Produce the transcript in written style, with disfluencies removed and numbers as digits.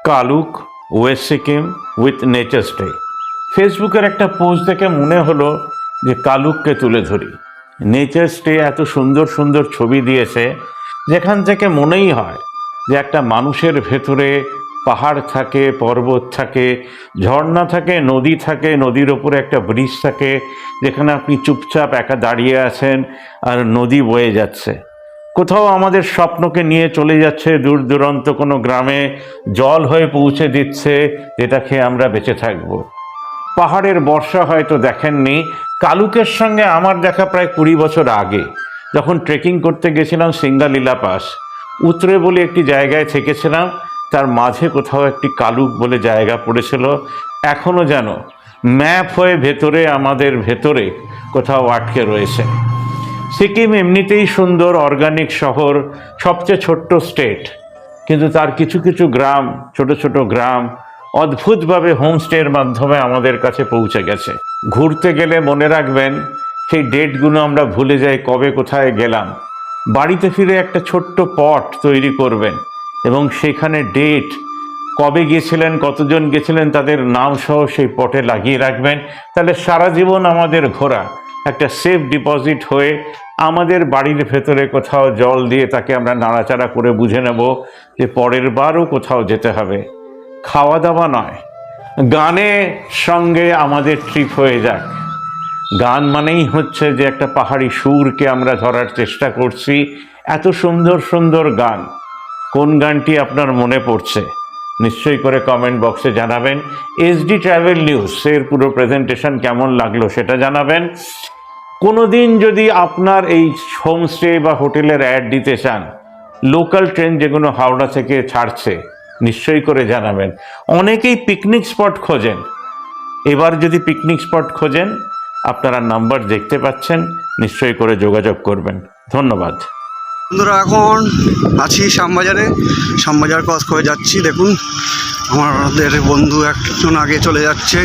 Kaluk West Sikkim with nature stay. ফেসবুকের একটা post দেখে মনে হলো যে কালুককে তুলে ধরি। নেচার স্টে এত সুন্দর সুন্দর ছবি দিয়েছে, যেখান থেকে মনেই হয় যে একটা মানুষের ভেতরে পাহাড় থাকে, পর্বত থাকে, ঝর্ণা থাকে, নদী থাকে, নদীর ওপরে একটা ব্রিজ থাকে, যেখানে আপনি চুপচাপ একা দাঁড়িয়ে আছেন আর নদী বয়ে যাচ্ছে। কোথাও আমাদের স্বপ্নকে নিয়ে চলে যাচ্ছে দূর দূরান্ত কোনো গ্রামে, জল হয়ে পৌঁছে দিচ্ছে, যেটা খেয়ে আমরা বেঁচে থাকব। পাহাড়ের বর্ষা হয়তো দেখেননি, কালুকের সঙ্গে আমার দেখা প্রায় 20 বছর আগে, যখন ট্রেকিং করতে গেছিলাম সিঙ্গালীলা পাস। উত্তরে বলে একটি জায়গায় থেকেছিলাম, তার মাঝে কোথাও একটি কালুক বলে জায়গা পড়েছিল। এখনও যেন ম্যাপ হয়ে ভেতরে, আমাদের ভেতরে কোথাও আটকে রয়েছে। সিকিম এমনিতেই সুন্দর, অর্গানিক শহর, সবচেয়ে ছোট্ট স্টেট, কিন্তু তার কিছু কিছু গ্রাম, ছোট ছোট গ্রাম অদ্ভুতভাবে হোমস্টের মাধ্যমে আমাদের কাছে পৌঁছে গেছে। ঘুরতে গেলে মনে রাখবেন, সেই ডেটগুলো আমরা ভুলে যাই, কবে কোথায় গেলাম। বাড়িতে ফিরে একটা ছোট্ট পট তৈরি করবেন এবং সেখানে ডেট, কবে গিয়েছিলেন, কতজন গেছিলেন, তাদের নাম সহ সেই পটে লাগিয়ে রাখবেন। তাহলে সারা জীবন আমাদের ঘোরা একটা সেফ ডিপোজিট হয়ে আমাদের বাড়ির ভেতরে কোথাও জল দিয়ে তাকে আমরা নাড়াচাড়া করে বুঝে নেব যে পরের বারও কোথাও যেতে হবে। খাওয়া দাওয়া নয়, গানের সঙ্গে আমাদের ট্রিপ হয়ে যাক। গান মানেই হচ্ছে যে একটা পাহাড়ি সুরকে আমরা ধরার চেষ্টা করছি। এত সুন্দর সুন্দর গান, কোন গানটি আপনার মনে পড়ছে নিশ্চয়ই করে কমেন্ট বক্সে জানাবেন। এসডি ট্রাভেল নিউজ এর পুরো প্রেজেন্টেশন কেমন লাগলো সেটা জানাবেন। কোনো দিন যদি আপনার এই হোমস্টে বা হোটেলের অ্যাড দিতে চান, লোকাল ট্রেন যেগুলো হাওড়া থেকে ছাড়ছে, নিশ্চয়ই করে জানাবেন। অনেকেই পিকনিক স্পট খোঁজেন, এবার যদি পিকনিক স্পট খোঁজেন, আপনারা নাম্বার দেখতে পাচ্ছেন, নিশ্চয়ই করে যোগাযোগ করবেন। ধন্যবাদ বন্ধুরা, এখন আছি শ্যামবাজারে, শ্যামবাজার ক্রস করে যাচ্ছি। দেখুন আমাদের বন্ধু একজন আগে চলে যাচ্ছে।